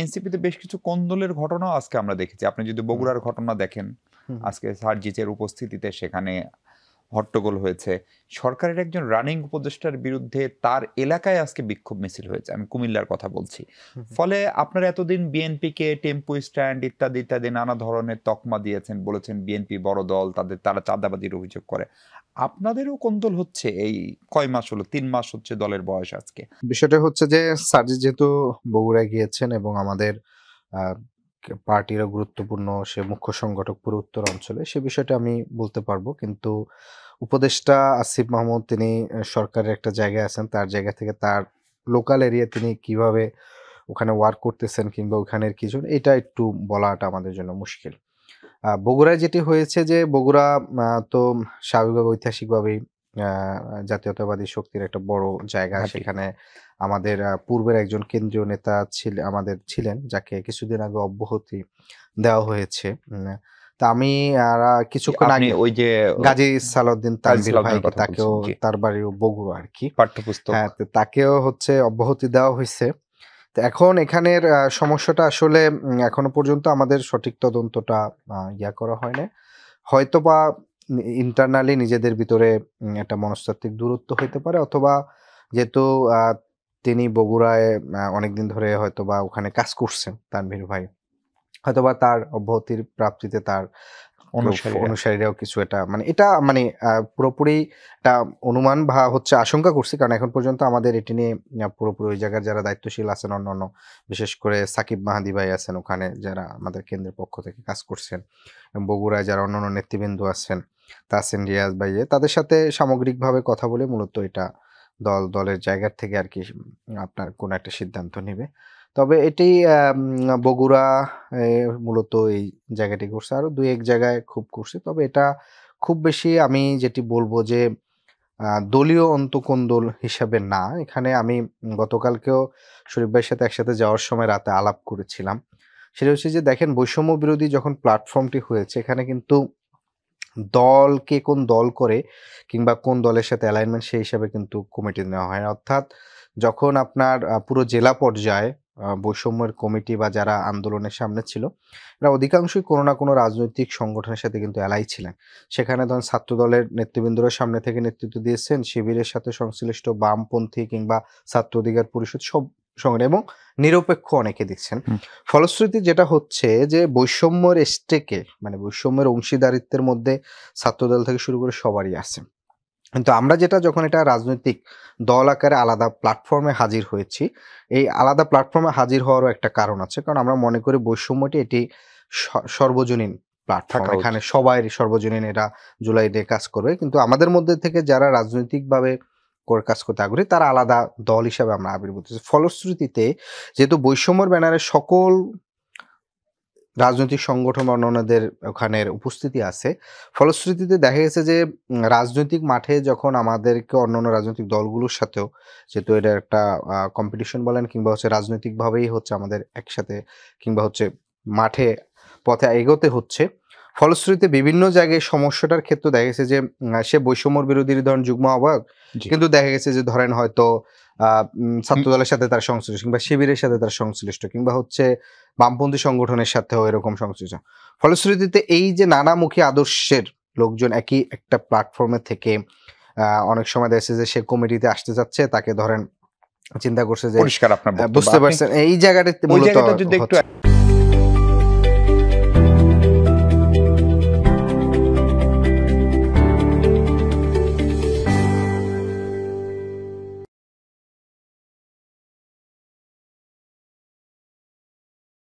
এনসিপিতে বেশ কিছু কোন্দলের ঘটনাও আজকে আমরা দেখেছি। আপনি যদি বগুড়ার ঘটনা দেখেন, আজকে সার্জিচের উপস্থিতিতে সেখানে হট্টগোল হয়েছে। সরকারের একজন রানিং উপদেষ্টার বিরুদ্ধে তার এলাকায় আজকে বিক্ষোভ মিছিল হয়েছে, আমি কুমিল্লার কথা বলছি। ফলে আপনারা এতদিন বিএনপিকে টেম্পো স্ট্যান্ড ইত্যাদি ইত্যাদি নানা ধরনের তকমা দিয়েছেন, বলেছেন বিএনপি বড় দল, তারা চাঁদাবাজির অভিযোগ করে। আপনাদেরও কোন্দল হচ্ছে। এই কয় মাস হলো, 3 মাস হচ্ছে দলের বয়স আজকে। বিষয়টা হচ্ছে যে সার্জিস যেহেতু বগুড়ায় গিয়েছেন এবং আমাদের পার্টিরও গুরুত্বপূর্ণ সে মুখ্য সংগঠক পুরো উত্তর অঞ্চলে, সে বিষয়টা আমি বলতে পারবো। কিন্তু উপদেষ্টা আসিফ মাহমুদ তিনি সরকারের একটা জায়গায় আছেন, তার জায়গা থেকে তার লোকাল এরিয়া তিনি কিভাবে ওখানে ওয়ার্ক করতেছেন কিংবা ওখানের কিছু, এটা একটু বলাটা আমাদের জন্য মুশকিল। বগুড়ায় যেটি হয়েছে যে বগুড়া তো স্বাভাবিকভাবে ঐতিহাসিকভাবেই জাতীয়তাবাদী শক্তির একটা বড় জায়গা। সেখানে আমাদের পূর্বের একজন কেন্দ্রীয় নেতা ছিলেন, যাকে কিছুদিন আগে অব্যাহতি দেওয়া হয়েছে। তা আমি কিছুক্ষণ আগে ওই যে গাজী সালাউদ্দিন তানভীর ভাই, তাকেও তার বাড়ি বগুড়া আর কি, পাঠ্যপুস্তক, হ্যাঁ, তাকেও হচ্ছে অব্যাহতি দেওয়া হয়েছে। তো এখন এখানের সমস্যাটা আসলে এখনো পর্যন্ত আমাদের সঠিক তদন্তটা করা হয়নি। হয়তোবা ইন্টারনালি নিজেদের ভিতরে একটা মনস্তাত্ত্বিক দূরত্ব হইতে পারে, অথবা যেহেতু তিনি বগুড়ায় অনেকদিন ধরে হয়তোবা ওখানে কাজ করছেন তানভীর ভাই, হয়তোবা তার অব্যাহতির প্রাপ্তিতে তার অনুসারীরাও কিছু এটা পুরোপুরি একটা অনুমান বা হচ্ছে আশঙ্কা করছি, কারণ এখন পর্যন্ত আমাদের এটি নিয়ে পুরোপুরি ওই জায়গার যারা দায়িত্বশীল আছেন, অন্যান্য বিশেষ করে সাকিব মাহাদি ভাই আছেন ওখানে, যারা আমাদের কেন্দ্রের পক্ষ থেকে কাজ করছেন, বগুড়ায় যারা অন্যান্য নেতৃবৃন্দ আছেন, তাসিন রিয়াজ ভাই, তাদের সাথে সামগ্রিকভাবে কথা বলে মূলত এটা দলের জায়গার থেকে আর কি আপনার কোন একটা সিদ্ধান্ত নেবে। তবে এটি বগুড়া মূলত এই জায়গাটি করছে, আরো 2-1 জায়গায় খুব করছে। তবে এটা খুব বেশি আমি যেটি বলবো যে দলীয় অন্তকোন্দল হিসাবে না। এখানে আমি গতকালকেও শরীফ ভাইয়ের সাথে একসাথে যাওয়ার সময় রাতে আলাপ করেছিলাম। সেটা হচ্ছে যে দেখেন, বৈষম্য বিরোধী যখন প্ল্যাটফর্মটি হয়েছে, এখানে কিন্তু দলকে কোন দল করে কিংবা কোন দলের সাথে অ্যালাইনমেন্ট সেই হিসাবে কিন্তু কমিটি নেওয়া হয়। অর্থাৎ যখন আপনার পুরো জেলা পর্যায়ে বৈষম্যের কমিটি বা যারা আন্দোলনের সামনে ছিল, এরা অধিকাংশই কোনো না কোনো রাজনৈতিক সংগঠনের সাথে কিন্তু অ্যালাই ছিলেন। সেখানে ধরেন ছাত্র দলের নেতৃবৃন্দরা সামনে থেকে নেতৃত্ব দিয়েছেন, শিবিরের সাথে সংশ্লিষ্ট বামপন্থী কিংবা ছাত্র অধিকার পরিষদ সব সংগঠন এবং নিরপেক্ষ অনেকে দেখছেন। ফলশ্রুতি যেটা হচ্ছে যে বৈষম্যের স্টেকে বৈষম্যের অংশীদারিত্বের মধ্যে ছাত্রদল থেকে শুরু করে সবারই আছে। কিন্তু আমরা যখন এটা রাজনৈতিক দল আকারে আলাদা প্ল্যাটফর্মে হাজির হয়েছি, এই আলাদা প্ল্যাটফর্মে হাজির হওয়ারও একটা কারণ আছে, কারণ আমরা মনে করি বৈষম্যটি এটি সর্বজনীন প্ল্যাটফর্ম, এখানে সবাই সর্বজনীন, এরা জুলাই ডে কাজ করবে। কিন্তু আমাদের মধ্যে থেকে যারা রাজনৈতিকভাবে কাজ করতে আগ্রহী, তারা আলাদা দল হিসাবে আমরা আবির্ভূত হয়েছি। ফলশ্রুতিতে যেহেতু বৈষম্যের ব্যানারে সকল রাজনৈতিক সংগঠন অন্যান্যদের ওখানের উপস্থিতি আছে, ফলশ্রুতিতে দেখা গেছে যে রাজনৈতিক মাঠে যখন আমাদেরকে অন্যান্য রাজনৈতিক দলগুলোর সাথেও, যেহেতু এটা একটা কম্পিটিশন বলেন কিংবা হচ্ছে রাজনৈতিকভাবেই হচ্ছে আমাদের একসাথে কিংবা হচ্ছে মাঠে পথে এগোতে হচ্ছে, ফলশ্রুতিতে বিভিন্ন জায়গায় সমস্যাটার ক্ষেত্রে দেখা গেছে যে সে বৈষম্যর বিরোধী ধরেন যুগ্ম আহ্বায়ক, কিন্তু দেখা গেছে যে ধরেন হয়তো ছাত্র দলের সাথে তার সংশ্লিষ্ট কিংবা শিবিরের সাথে তার সংশ্লিষ্ট কিংবা হচ্ছে বামপন্থী সংগঠনের সাথেও এরকম সংশ্লিষ্ট। ফলশ্রুতিতে এই যে নানামুখী আদর্শের লোকজন একই একটা প্ল্যাটফর্মে থেকে অনেক সময় দেখা যে সে কমিটিতে আসতে যাচ্ছে, তাকে ধরেন চিন্তা করছে যে বুঝতে পারছেন এই জায়গাটাতে মূলত